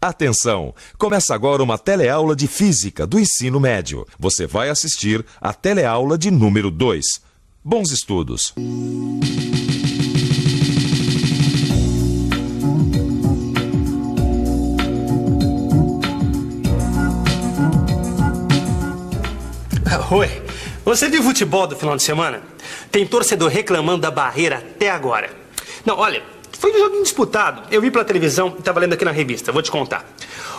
Atenção! Começa agora uma teleaula de Física do ensino médio. Você vai assistir a teleaula de número 2. Bons estudos! Oi, você viu futebol do final de semana? Tem torcedor reclamando da barreira até agora. Não, olha, foi um joguinho disputado. Eu vi pela televisão e estava lendo aqui na revista, vou te contar.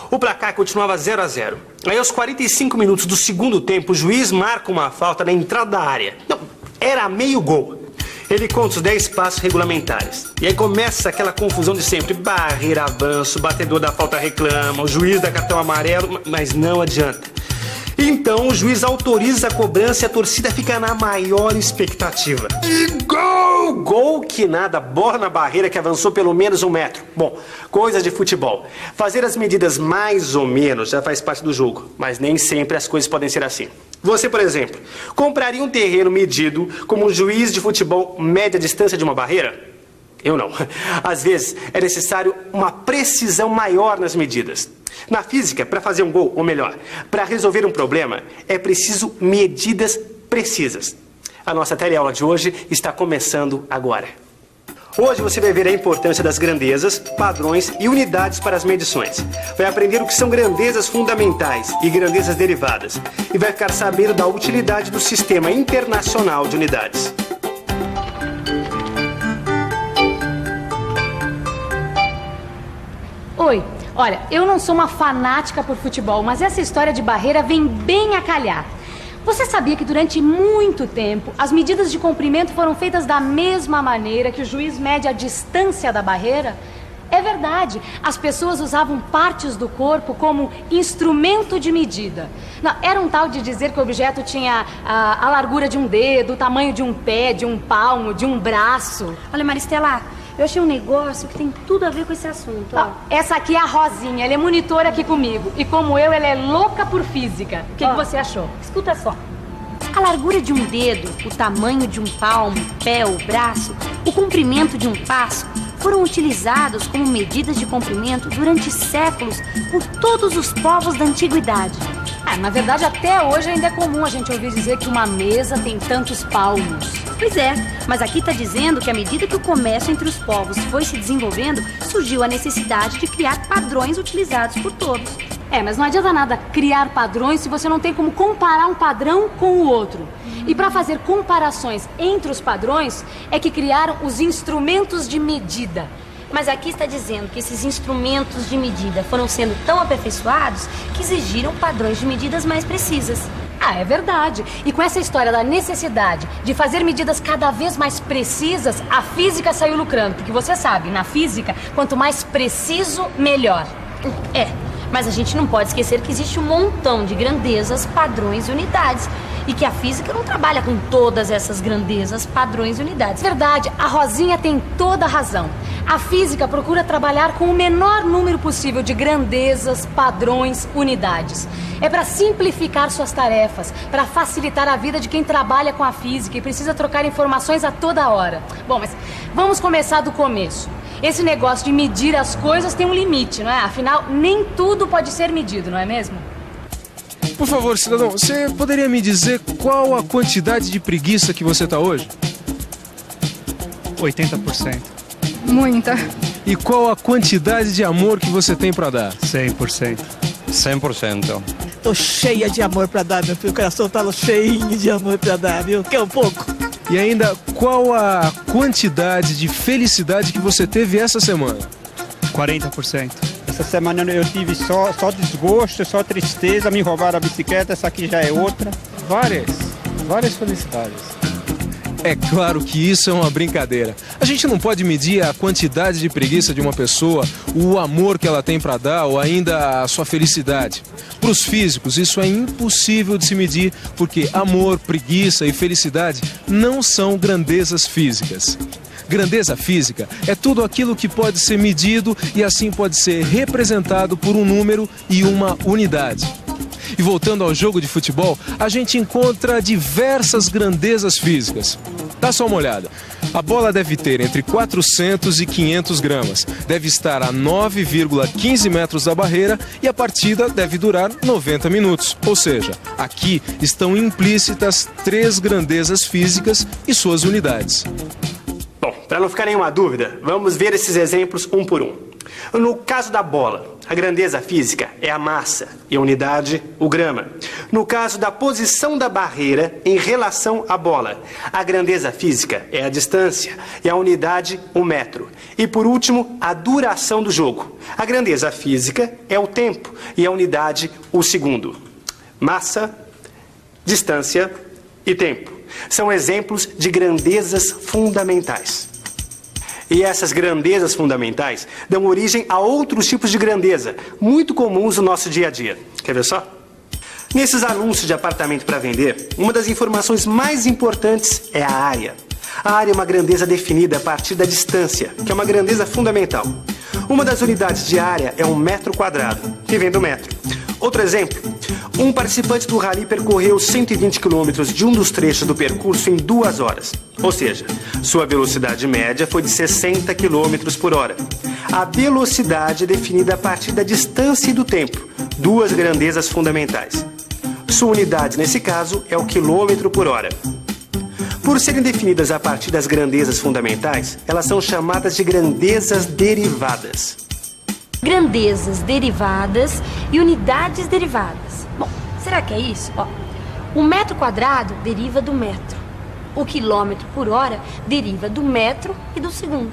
O placar continuava 0-0. Aí aos 45 minutos do segundo tempo, o juiz marca uma falta na entrada da área. Não, era meio gol. Ele conta os 10 passos regulamentares. E aí começa aquela confusão de sempre. Barreira, avanço, batedor da falta reclama, o juiz dá cartão amarelo, mas não adianta. Então o juiz autoriza a cobrança e a torcida fica na maior expectativa. E gol! Gol que nada, bola na barreira que avançou pelo menos 1 metro. Bom, coisas de futebol. Fazer as medidas mais ou menos já faz parte do jogo, mas nem sempre as coisas podem ser assim. Você, por exemplo, compraria um terreno medido como um juiz de futebol mede a distância de uma barreira? Eu não. Às vezes é necessário uma precisão maior nas medidas. Na física, para fazer um gol, ou melhor, para resolver um problema, é preciso medidas precisas. A nossa teleaula de hoje está começando agora. Hoje você vai ver a importância das grandezas, padrões e unidades para as medições. Vai aprender o que são grandezas fundamentais e grandezas derivadas. E vai ficar sabendo da utilidade do Sistema Internacional de Unidades. Oi, olha, eu não sou uma fanática por futebol, mas essa história de barreira vem bem a calhar. Você sabia que durante muito tempo as medidas de comprimento foram feitas da mesma maneira que o juiz mede a distância da barreira? É verdade, as pessoas usavam partes do corpo como instrumento de medida. Não, era um tal de dizer que o objeto tinha a largura de um dedo, o tamanho de um pé, de um palmo, de um braço. Olha, Maristela, eu achei um negócio que tem tudo a ver com esse assunto. Ó. Essa aqui é a Rosinha, ela é monitora aqui comigo. E como eu, ela é louca por física. O que você achou? Escuta só. A largura de um dedo, o tamanho de um palmo, pé ou braço, o comprimento de um passo foram utilizados como medidas de comprimento durante séculos por todos os povos da antiguidade. Na verdade, até hoje ainda é comum a gente ouvir dizer que uma mesa tem tantos palmos. Pois é, mas aqui está dizendo que à medida que o comércio entre os povos foi se desenvolvendo, surgiu a necessidade de criar padrões utilizados por todos. Mas não adianta nada criar padrões se você não tem como comparar um padrão com o outro. E para fazer comparações entre os padrões, é que criaram os instrumentos de medida. Mas aqui está dizendo que esses instrumentos de medida foram sendo tão aperfeiçoados que exigiram padrões de medidas mais precisas. É verdade. E com essa história da necessidade de fazer medidas cada vez mais precisas, a física saiu lucrando. Porque você sabe, na física, quanto mais preciso, melhor. Mas a gente não pode esquecer que existe um montão de grandezas, padrões e unidades. E que a física não trabalha com todas essas grandezas, padrões e unidades. Verdade, a Rosinha tem toda a razão. A física procura trabalhar com o menor número possível de grandezas, padrões, unidades. É para simplificar suas tarefas, para facilitar a vida de quem trabalha com a física e precisa trocar informações a toda hora. Bom, mas vamos começar do começo. Esse negócio de medir as coisas tem um limite, não é? Afinal, nem tudo pode ser medido, não é mesmo? Por favor, cidadão, você poderia me dizer qual a quantidade de preguiça que você está hoje? 80%. Muita. E qual a quantidade de amor que você tem para dar? 100%. 100%. Tô cheia de amor para dar, meu filho. O coração tá cheinho de amor para dar, viu? Quer um pouco? E ainda, qual a quantidade de felicidade que você teve essa semana? 40%. Essa semana eu tive só desgosto, só tristeza, me roubaram a bicicleta, essa aqui já é outra. Várias felicidades. É claro que isso é uma brincadeira. A gente não pode medir a quantidade de preguiça de uma pessoa, o amor que ela tem para dar ou ainda a sua felicidade. Para os físicos, isso é impossível de se medir porque amor, preguiça e felicidade não são grandezas físicas. Grandeza física é tudo aquilo que pode ser medido e assim pode ser representado por um número e uma unidade. E voltando ao jogo de futebol, a gente encontra diversas grandezas físicas. Dá só uma olhada. A bola deve ter entre 400 e 500 gramas, deve estar a 9,15 metros da barreira e a partida deve durar 90 minutos. Ou seja, aqui estão implícitas 3 grandezas físicas e suas unidades. Bom, para não ficar nenhuma dúvida, vamos ver esses exemplos um por um. No caso da bola, a grandeza física é a massa e a unidade, o grama. No caso da posição da barreira em relação à bola, a grandeza física é a distância e a unidade, o metro. E por último, a duração do jogo. A grandeza física é o tempo e a unidade, o segundo. Massa, distância e tempo são exemplos de grandezas fundamentais. E essas grandezas fundamentais dão origem a outros tipos de grandeza, muito comuns no nosso dia a dia. Quer ver só? Nesses anúncios de apartamento para vender, uma das informações mais importantes é a área. A área é uma grandeza definida a partir da distância, que é uma grandeza fundamental. Uma das unidades de área é um metro quadrado, que vem do metro. Outro exemplo, um participante do rally percorreu 120 km de um dos trechos do percurso em 2 horas. Ou seja, sua velocidade média foi de 60 km por hora. A velocidade é definida a partir da distância e do tempo, 2 grandezas fundamentais. Sua unidade, nesse caso, é o quilômetro por hora. Por serem definidas a partir das grandezas fundamentais, elas são chamadas de grandezas derivadas. Grandezas derivadas e unidades derivadas. Bom, será que é isso? Ó, o metro quadrado deriva do metro. O quilômetro por hora deriva do metro e do segundo.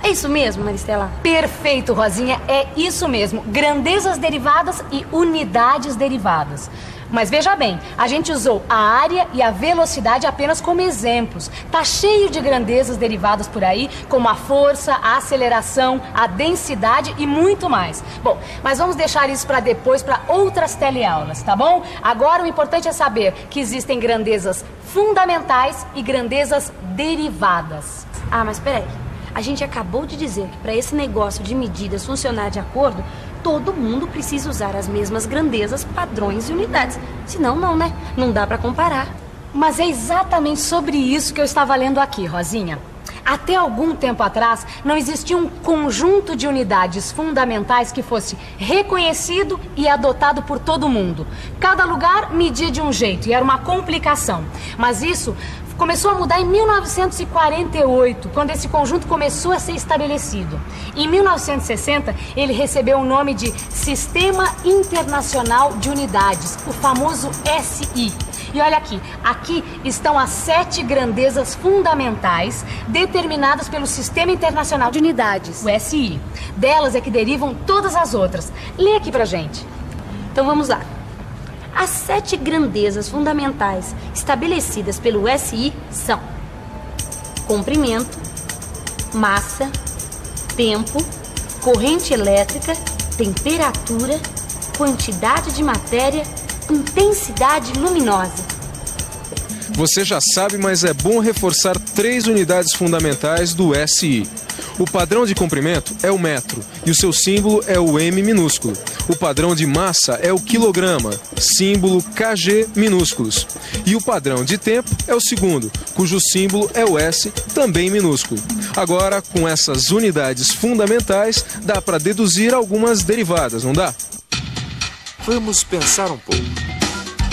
É isso mesmo, Maristela? Perfeito, Rosinha, é isso mesmo. Grandezas derivadas e unidades derivadas. Mas veja bem, a gente usou a área e a velocidade apenas como exemplos. Tá cheio de grandezas derivadas por aí, como a força, a aceleração, a densidade e muito mais. Bom, mas vamos deixar isso para depois, para outras teleaulas, tá bom? Agora o importante é saber que existem grandezas fundamentais e grandezas derivadas. Ah, mas peraí. A gente acabou de dizer que para esse negócio de medidas funcionar de acordo, todo mundo precisa usar as mesmas grandezas, padrões e unidades. Senão não, né? Não dá para comparar. Mas é exatamente sobre isso que eu estava lendo aqui, Rosinha. Até algum tempo atrás, não existia um conjunto de unidades fundamentais que fosse reconhecido e adotado por todo mundo. Cada lugar media de um jeito e era uma complicação. Mas isso começou a mudar em 1948, quando esse conjunto começou a ser estabelecido. Em 1960, ele recebeu o nome de Sistema Internacional de Unidades, o famoso SI. E olha aqui estão as 7 grandezas fundamentais determinadas pelo Sistema Internacional de Unidades, o SI. Delas é que derivam todas as outras. Lê aqui pra gente. Então vamos lá. As 7 grandezas fundamentais estabelecidas pelo SI são comprimento, massa, tempo, corrente elétrica, temperatura, quantidade de matéria, intensidade luminosa. Você já sabe, mas é bom reforçar 3 unidades fundamentais do SI. O padrão de comprimento é o metro e o seu símbolo é o M minúsculo. O padrão de massa é o quilograma, símbolo KG minúsculos. E o padrão de tempo é o segundo, cujo símbolo é o S, também minúsculo. Agora, com essas unidades fundamentais, dá para deduzir algumas derivadas, não dá? Vamos pensar um pouco.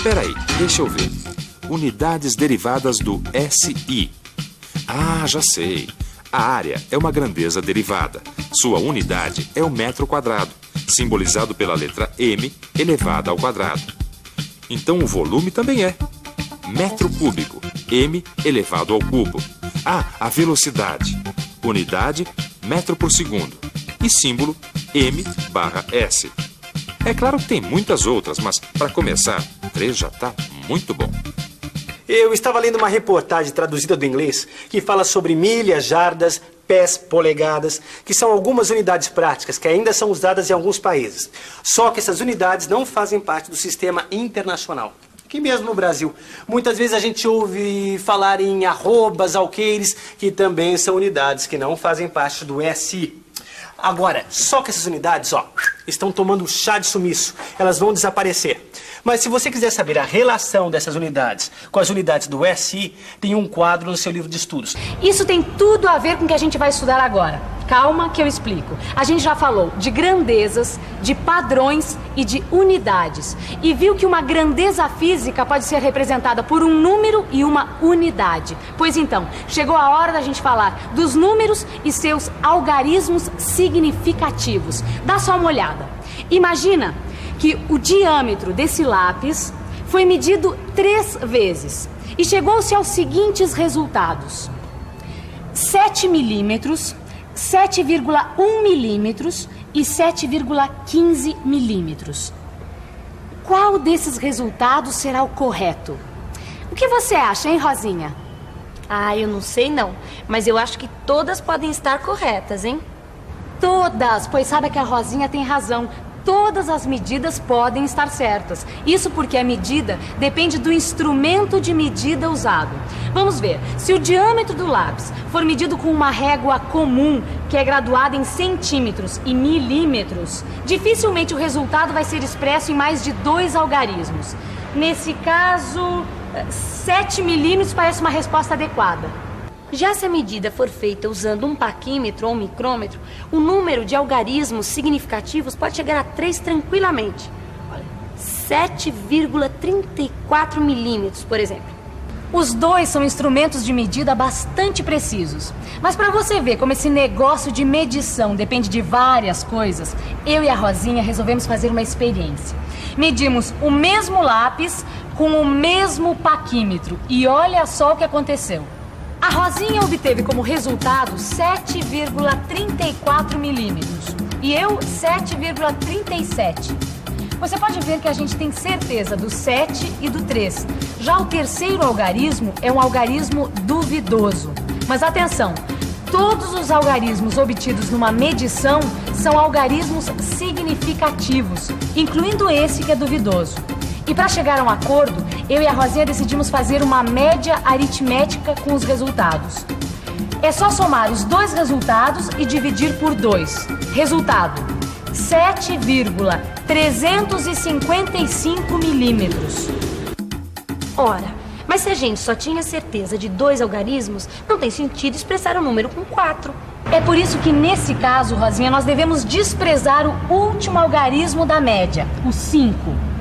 Peraí, deixa eu ver. Unidades derivadas do SI. Ah, já sei. A área é uma grandeza derivada. Sua unidade é o metro quadrado, simbolizado pela letra M elevada ao quadrado. Então o volume também é metro cúbico, M elevado ao cubo. Ah, a velocidade. Unidade, metro por segundo. E símbolo, M/S. É claro que tem muitas outras, mas para começar, 3 já está muito bom. Eu estava lendo uma reportagem traduzida do inglês que fala sobre milhas, jardas, pés, polegadas, que são algumas unidades práticas que ainda são usadas em alguns países. Só que essas unidades não fazem parte do sistema internacional. Aqui mesmo no Brasil, muitas vezes a gente ouve falar em arrobas, alqueires, que também são unidades que não fazem parte do SI. Agora, só que essas unidades, ó, estão tomando chá de sumiço. Elas vão desaparecer. Mas se você quiser saber a relação dessas unidades com as unidades do SI, tem um quadro no seu livro de estudos. Isso tem tudo a ver com o que a gente vai estudar agora. Calma que eu explico. A gente já falou de grandezas, de padrões e de unidades. E viu que uma grandeza física pode ser representada por um número e uma unidade. Pois então, chegou a hora da gente falar dos números e seus algarismos significativos. Dá só uma olhada. Imagina que o diâmetro desse lápis foi medido 3 vezes e chegou-se aos seguintes resultados: 7 milímetros, 7,1 milímetros e 7,15 milímetros. Qual desses resultados será o correto? O que você acha, hein, Rosinha? Ah, eu não sei não, mas eu acho que todas podem estar corretas, hein? Todas, pois sabe que a Rosinha tem razão. Todas as medidas podem estar certas. Isso porque a medida depende do instrumento de medida usado. Vamos ver, se o diâmetro do lápis for medido com uma régua comum, que é graduada em centímetros e milímetros, dificilmente o resultado vai ser expresso em mais de 2 algarismos. Nesse caso, 7 milímetros parece uma resposta adequada. Já se a medida for feita usando um paquímetro ou um micrômetro, o número de algarismos significativos pode chegar a 3 tranquilamente. Olha, 7,34 milímetros, por exemplo. Os dois são instrumentos de medida bastante precisos. Mas para você ver como esse negócio de medição depende de várias coisas, eu e a Rosinha resolvemos fazer uma experiência. Medimos o mesmo lápis com o mesmo paquímetro e olha só o que aconteceu. A Rosinha obteve como resultado 7,34 milímetros e eu 7,37. Você pode ver que a gente tem certeza do 7 e do 3. Já o terceiro algarismo é um algarismo duvidoso. Mas atenção, todos os algarismos obtidos numa medição são algarismos significativos, incluindo esse que é duvidoso. E para chegar a um acordo, eu e a Rosinha decidimos fazer uma média aritmética com os resultados. É só somar os 2 resultados e dividir por 2. Resultado: 7,355 milímetros. Ora, mas se a gente só tinha certeza de 2 algarismos, não tem sentido expressar o número com 4. É por isso que nesse caso, Rosinha, nós devemos desprezar o último algarismo da média, o 5.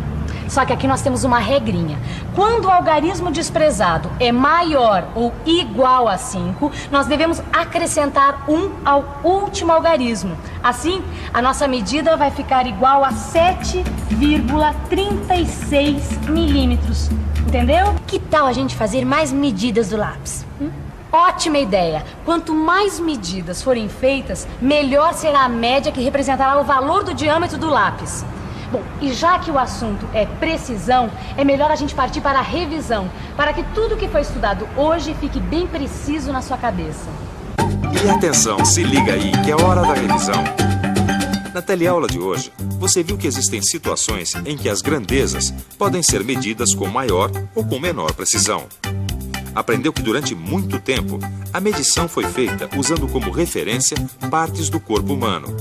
Só que aqui nós temos uma regrinha. Quando o algarismo desprezado é maior ou igual a 5, nós devemos acrescentar 1 ao último algarismo. Assim, a nossa medida vai ficar igual a 7,36 milímetros. Entendeu? Que tal a gente fazer mais medidas do lápis? Ótima ideia! Quanto mais medidas forem feitas, melhor será a média que representará o valor do diâmetro do lápis. Bom, e já que o assunto é precisão, é melhor a gente partir para a revisão, para que tudo que foi estudado hoje fique bem preciso na sua cabeça. E atenção, se liga aí, que é hora da revisão. Na teleaula de hoje, você viu que existem situações em que as grandezas podem ser medidas com maior ou com menor precisão. Aprendeu que durante muito tempo, a medição foi feita usando como referência partes do corpo humano.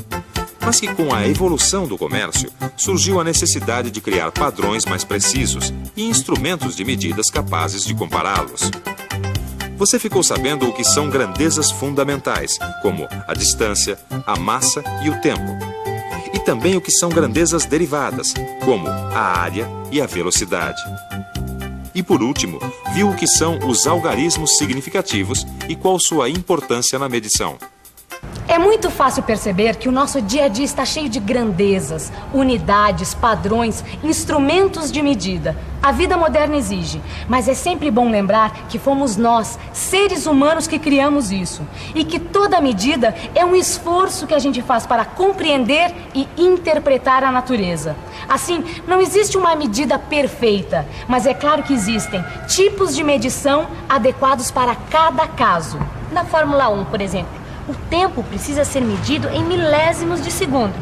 Mas que com a evolução do comércio, surgiu a necessidade de criar padrões mais precisos e instrumentos de medidas capazes de compará-los. Você ficou sabendo o que são grandezas fundamentais, como a distância, a massa e o tempo. E também o que são grandezas derivadas, como a área e a velocidade. E por último, viu o que são os algarismos significativos e qual sua importância na medição. É muito fácil perceber que o nosso dia a dia está cheio de grandezas, unidades, padrões, instrumentos de medida. A vida moderna exige, mas é sempre bom lembrar que fomos nós, seres humanos, que criamos isso. E que toda medida é um esforço que a gente faz para compreender e interpretar a natureza. Assim, não existe uma medida perfeita, mas é claro que existem tipos de medição adequados para cada caso. Na Fórmula 1, por exemplo, o tempo precisa ser medido em milésimos de segundo.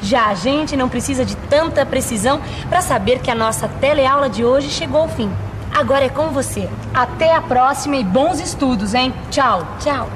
Já a gente não precisa de tanta precisão para saber que a nossa teleaula de hoje chegou ao fim. Agora é com você. Até a próxima e bons estudos, hein? Tchau. Tchau.